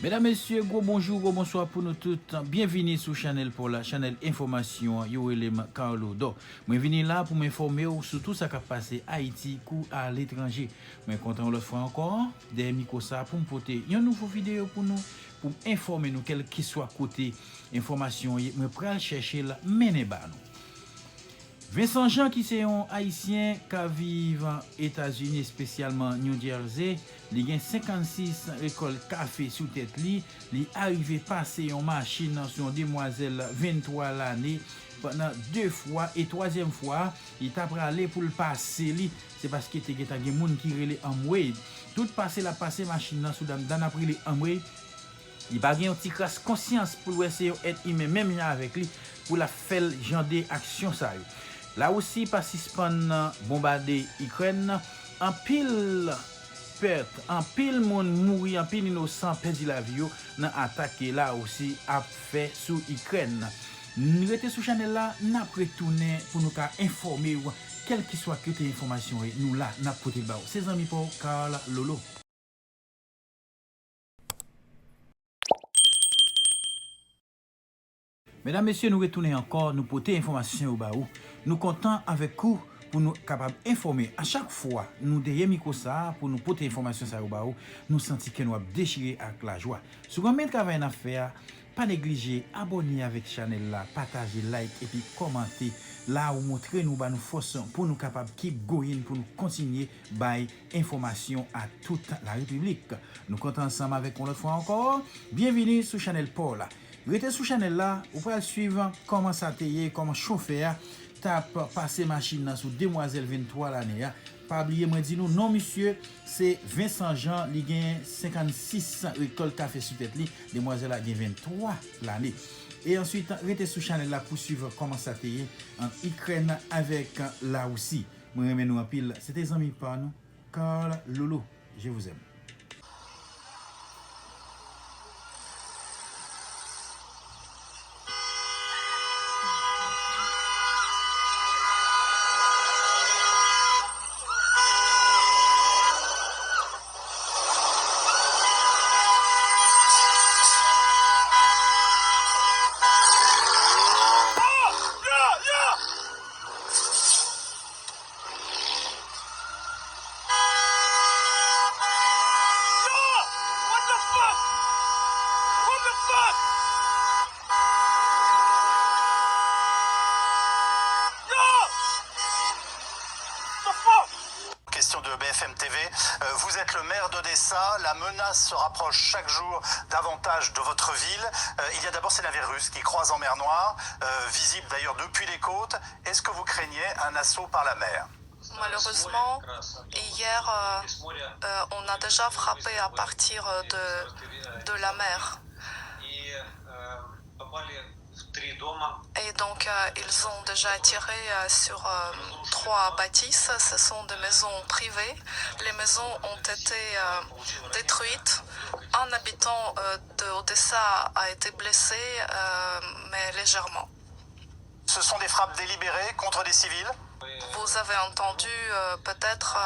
Mesdames, Messieurs, gros bonjour, gros bonsoir pour nous toutes. Bienvenue sur Chanel pour la Chanel Information. Yo elem Carlo Do. Moi venu là pour m'informer sur tout ça qui a passé à Haïti ou à l'étranger. Mais content l'autre fois encore des micros ça pour me porter une nouvelle vidéo pour nous pour informer nous quel que soit côté information. Moi pral chercher la mener ba nous. Vincent Jean qui c'est un haïtien qui vit aux États-Unis, spécialement New Jersey, il a 56 récoltes café sous tête li, il arrivé passer en machine sur une demoiselle 23 l'année pendant 2 fois et troisième fois, il t'a aller pour le passer li, c'est parce que était des monde qui relé amway. Tout passé la passer machine sous dan après les amway. Il pas gen petit crasse conscience pour essayer être humain même avec lui pour la faire genre des actions ça. Là aussi, participant bombarder Ukraine, en pile perte, en pile monde mouri, en pile innocent perdu la vie dans attaque là aussi a fait sous Ukraine. Nous restons sur channel là, n'a retourner pour nous informer quelle que soit que tes informations nous là n'a côté ba. C'est amis pour Carl Lolo. Mesdames, Messieurs, nous retournons encore, nous porter information au baou. Nous comptons avec vous pour nous capables d'informer. À chaque fois, nous derrière micro ça pour nous porter information ça au baou, nous sentons que nous avons déchiré avec la joie. Si vous avez un travail à faire, pas négliger, abonnez avec la chaîne là, partagez, like et puis commentez là où montrer nous nous force pour nous capables keep going pour nous continuer by information à toute la République. Nous comptons ensemble avec une autre fois encore. Bienvenue sur Chanel Paul. Restez sur Chanel là, vous pouvez suivre comment ça tailler, comment chauffeur tape passer machine sur demoiselle 23 l'année. Pas oublier moi dit nous non monsieur, c'est Vincent Jean, il gagne 56 récolte café sur tête li, demoiselle a gagne 23 l'année. Et ensuite restez sur Chanel là pour suivre comment ça tailler en Ukraine avec la Russie. Moi remercie nous en pile, c'était amis par nous. Carl Lolo, je vous aime. Question de BFM TV. Vous êtes le maire d'Odessa. La menace se rapproche chaque jour davantage de votre ville. Il y a d'abord ces navires russes qui croisent en mer Noire, visibles d'ailleurs depuis les côtes. Est-ce que vous craignez un assaut par la mer? Malheureusement, hier, on a déjà frappé à partir de la mer. Et donc, ils ont déjà tiré sur 3 bâtisses. Ce sont des maisons privées. Les maisons ont été détruites. Un habitant de Odessa a été blessé, mais légèrement. Ce sont des frappes délibérées contre des civils? Vous avez entendu, peut-être,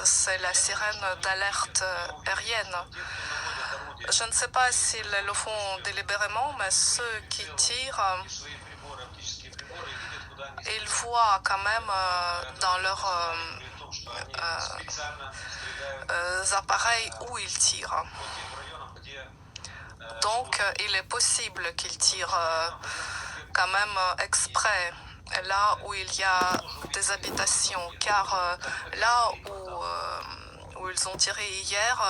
c'est la sirène d'alerte aérienne. Je ne sais pas s'ils le font délibérément, mais ceux qui tirent, ils voient quand même dans leurs appareils où ils tirent. Donc, il est possible qu'ils tirent quand même exprès là où il y a des habitations, car là où ils ont tiré hier,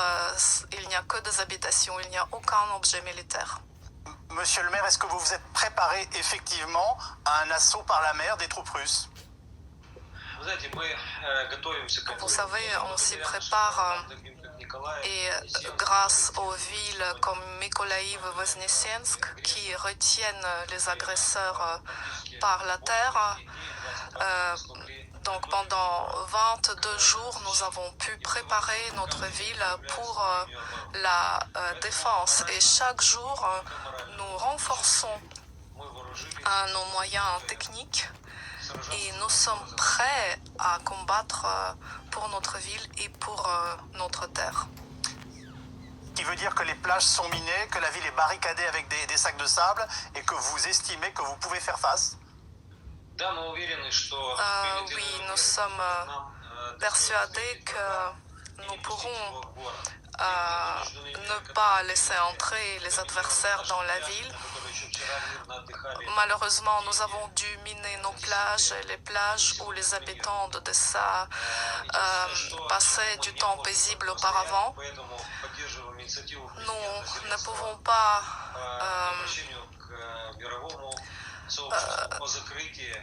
il n'y a que des habitations, il n'y a aucun objet militaire. Monsieur le maire, est-ce que vous vous êtes préparé effectivement à un assaut par la mer des troupes russes? Vous savez, on s'y prépare et grâce aux villes comme Mykolaïv et Voznesensk qui retiennent les agresseurs par la terre, donc pendant 22 jours, nous avons pu préparer notre ville pour la défense. Et chaque jour, nous renforçons nos moyens techniques et nous sommes prêts à combattre pour notre ville et pour notre terre. qui veut dire que les plages sont minées, que la ville est barricadée avec des sacs de sable et que vous estimez que vous pouvez faire face? Oui, nous sommes persuadés que nous pourrons ne pas laisser entrer les adversaires dans la ville. Malheureusement, nous avons dû miner nos plages, les plages où les habitants d'Odessa passaient du temps paisible auparavant. Nous ne pouvons pas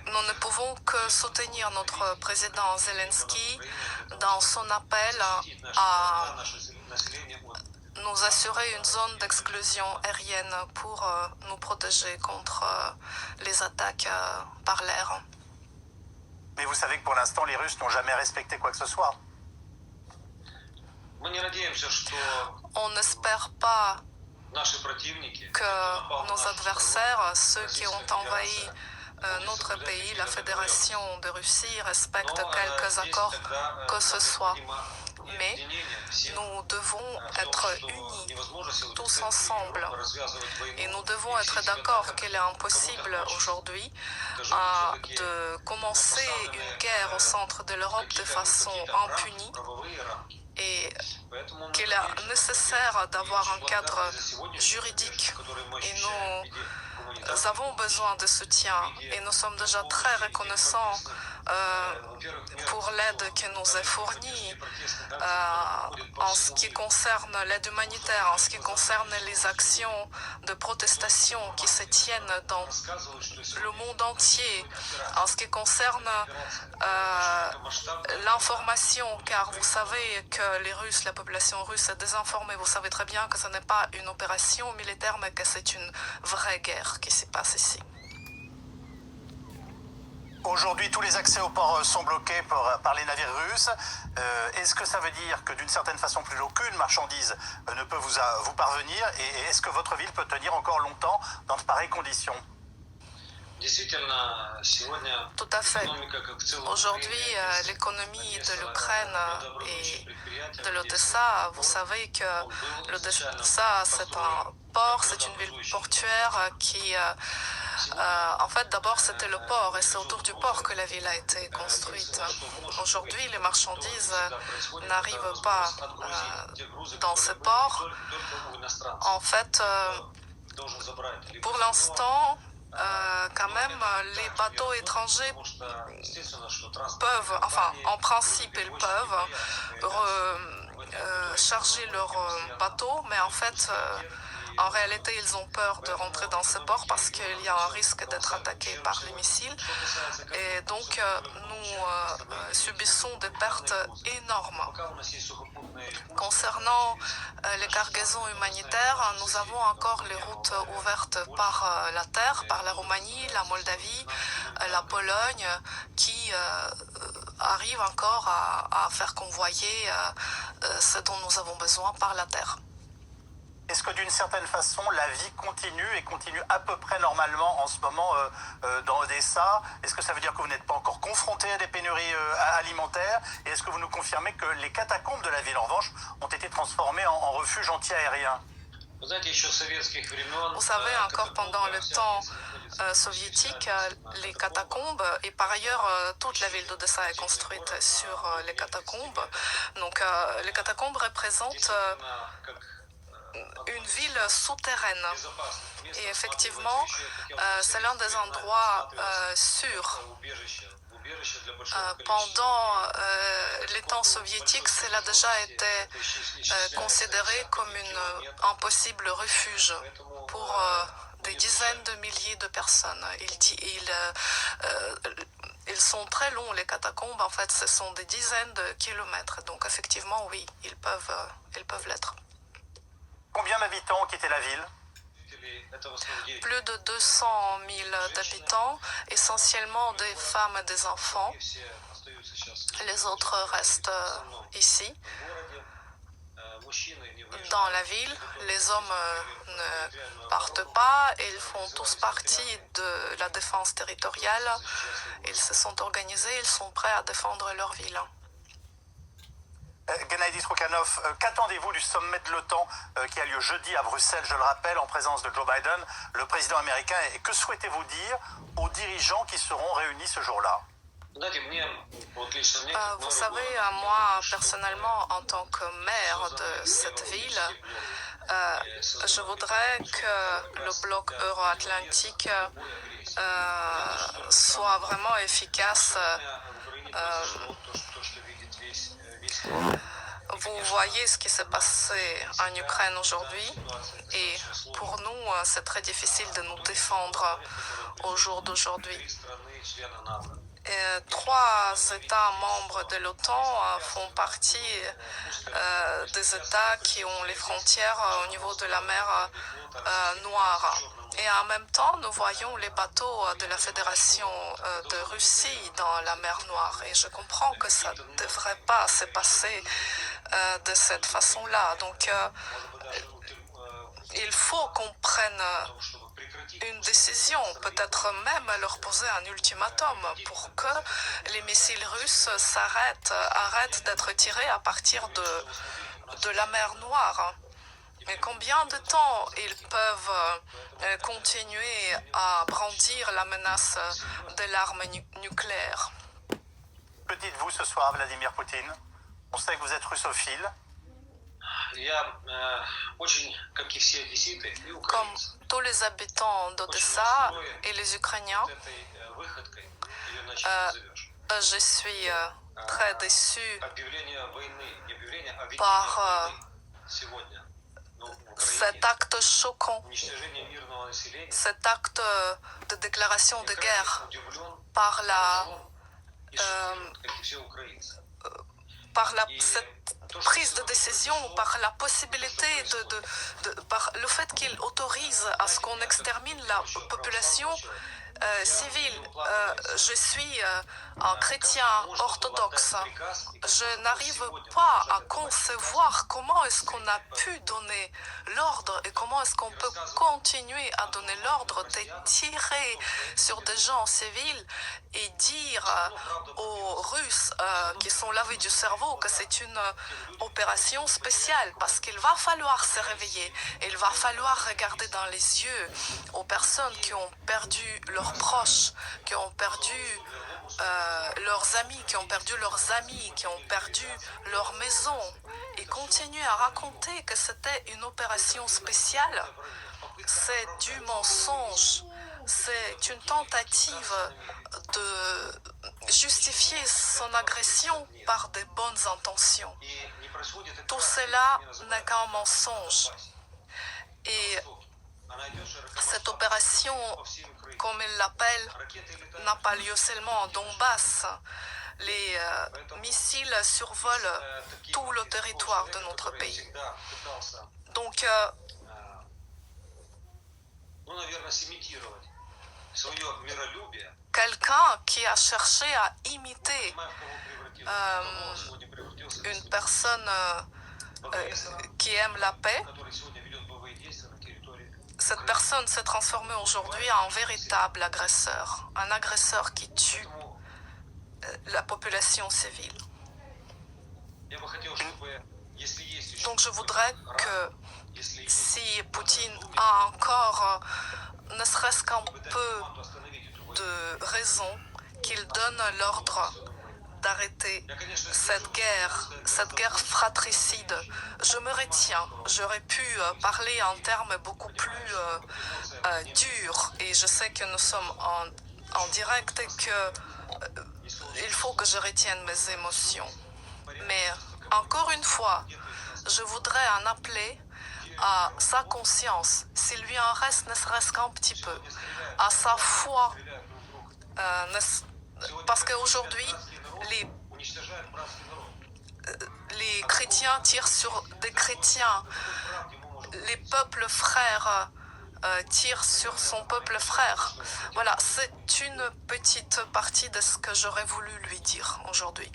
nous ne pouvons que soutenir notre président Zelensky dans son appel à nous assurer une zone d'exclusion aérienne pour nous protéger contre les attaques par l'air. Mais vous savez que pour l'instant, les Russes n'ont jamais respecté quoi que ce soit. On n'espère pas que nos adversaires, ceux qui ont envahi notre pays, la Fédération de Russie, respectent quelques accords que ce soit. Mais nous devons être unis, tous ensemble. Et nous devons être d'accord qu'il est impossible aujourd'hui de commencer une guerre au centre de l'Europe de façon impunie. Et qu'il est nécessaire d'avoir un cadre juridique. Et nous avons besoin de soutien. Et nous sommes déjà très reconnaissants pour l'aide qui nous est fournie en ce qui concerne l'aide humanitaire, en ce qui concerne les actions de protestation qui se tiennent dans le monde entier, en ce qui concerne l'information, car vous savez que les Russes, la population russe est désinformée. Vous savez très bien que ce n'est pas une opération militaire, mais que c'est une vraie guerre qui se passe ici. Aujourd'hui, tous les accès au port sont bloqués par les navires russes. Est-ce que ça veut dire que d'une certaine façon, plus aucune marchandise ne peut vous parvenir? Et est-ce que votre ville peut tenir encore longtemps dans de pareilles conditions? Tout à fait. Aujourd'hui, l'économie de l'Ukraine et de l'Odessa, vous savez que l'Odessa, c'est un port, c'est une ville portuaire qui... en fait, d'abord, c'était le port et c'est autour du port que la ville a été construite. Aujourd'hui, les marchandises n'arrivent pas dans ce port. En fait, pour l'instant, quand même, les bateaux étrangers peuvent, enfin, en principe, ils peuvent charger leurs bateaux, mais en fait, en réalité, ils ont peur de rentrer dans ce port parce qu'il y a un risque d'être attaqués par les missiles. Et donc, nous subissons des pertes énormes. Concernant les cargaisons humanitaires, nous avons encore les routes ouvertes par la terre, par la Roumanie, la Moldavie, la Pologne, qui arrivent encore à faire convoyer ce dont nous avons besoin par la terre. Est-ce que d'une certaine façon, la vie continue et continue à peu près normalement en ce moment dans Odessa? Est-ce que ça veut dire que vous n'êtes pas encore confronté à des pénuries alimentaires? Et est-ce que vous nous confirmez que les catacombes de la ville, en revanche, ont été transformées en refuge anti-aérien? Vous savez, encore pendant le temps soviétique, les catacombes, et par ailleurs, toute la ville d'Odessa est construite sur les catacombes. Donc, les catacombes représentent une ville souterraine. Et effectivement, c'est l'un des endroits sûrs. Pendant les temps soviétiques, cela a déjà été considéré comme un possible refuge pour des dizaines de milliers de personnes. Ils sont très longs, les catacombes. En fait, ce sont des dizaines de kilomètres. Donc, effectivement, oui, ils peuvent l'être. Combien d'habitants ont quitté la ville? Plus de 200 000 habitants, essentiellement des femmes et des enfants. Les autres restent ici. Dans la ville, les hommes ne partent pas et ils font tous partie de la défense territoriale. Ils se sont organisés, ils sont prêts à défendre leur ville. Gennady Trukhanov, qu'attendez-vous du sommet de l'OTAN qui a lieu jeudi à Bruxelles, je le rappelle, en présence de Joe Biden, le président américain, et que souhaitez-vous dire aux dirigeants qui seront réunis ce jour-là? Vous savez, moi, personnellement, en tant que maire de cette ville, je voudrais que le bloc euro-atlantique soit vraiment efficace. Vous voyez ce qui s'est passé en Ukraine aujourd'hui et pour nous, c'est très difficile de nous défendre au jour d'aujourd'hui. 3 États membres de l'OTAN font partie des États qui ont les frontières au niveau de la mer Noire. Et en même temps, nous voyons les bateaux de la Fédération de Russie dans la mer Noire. Et je comprends que ça ne devrait pas se passer de cette façon-là. Donc, il faut qu'on prenne une décision, peut-être même leur poser un ultimatum pour que les missiles russes arrêtent d'être tirés à partir de la mer Noire. Mais combien de temps ils peuvent continuer à brandir la menace de l'arme nucléaire? Que dites-vous ce soir, Vladimir Poutine? On sait que vous êtes russophile. Comme tous les habitants d'Odessa et les Ukrainiens, je suis très déçu par cet acte choquant, cet acte de déclaration de guerre par cette prise de décision, par la possibilité par le fait qu'il autorise à ce qu'on extermine la population civile. Je suis un chrétien orthodoxe. Je n'arrive pas à concevoir comment est-ce qu'on a pu donner l'ordre et comment est-ce qu'on peut continuer à donner l'ordre de tirer sur des gens civils et dire aux Russes qui sont lavés du cerveau que c'est une opération spéciale parce qu'il va falloir se réveiller et il va falloir regarder dans les yeux aux personnes qui ont perdu leurs proches, qui ont perdu leurs amis, qui ont perdu leurs amis, qui ont perdu leur maison et continuer à raconter que c'était une opération spéciale. C'est du mensonge. C'est une tentative de justifier son agression par de bonnes intentions. Tout cela n'est qu'un mensonge. Et cette opération, comme il l'appelle, n'a pas lieu seulement en Donbass. Les missiles survolent tout le territoire de notre pays. Donc, quelqu'un qui a cherché à imiter une personne qui aime la paix, cette personne s'est transformée aujourd'hui en véritable agresseur, un agresseur qui tue la population civile. Donc je voudrais que si Poutine a encore ne serait-ce qu'un peu de raison, qu'il donne l'ordre d'arrêter cette guerre fratricide. Je me retiens. J'aurais pu parler en termes beaucoup plus durs et je sais que nous sommes en direct et qu'il faut que je retienne mes émotions. Mais encore une fois, je voudrais en appeler à sa conscience, s'il lui en reste ne serait-ce qu'un petit peu, à sa foi, parce qu'aujourd'hui, les chrétiens tirent sur des chrétiens, les peuples frères tirent sur son peuple frère. Voilà, c'est une petite partie de ce que j'aurais voulu lui dire aujourd'hui.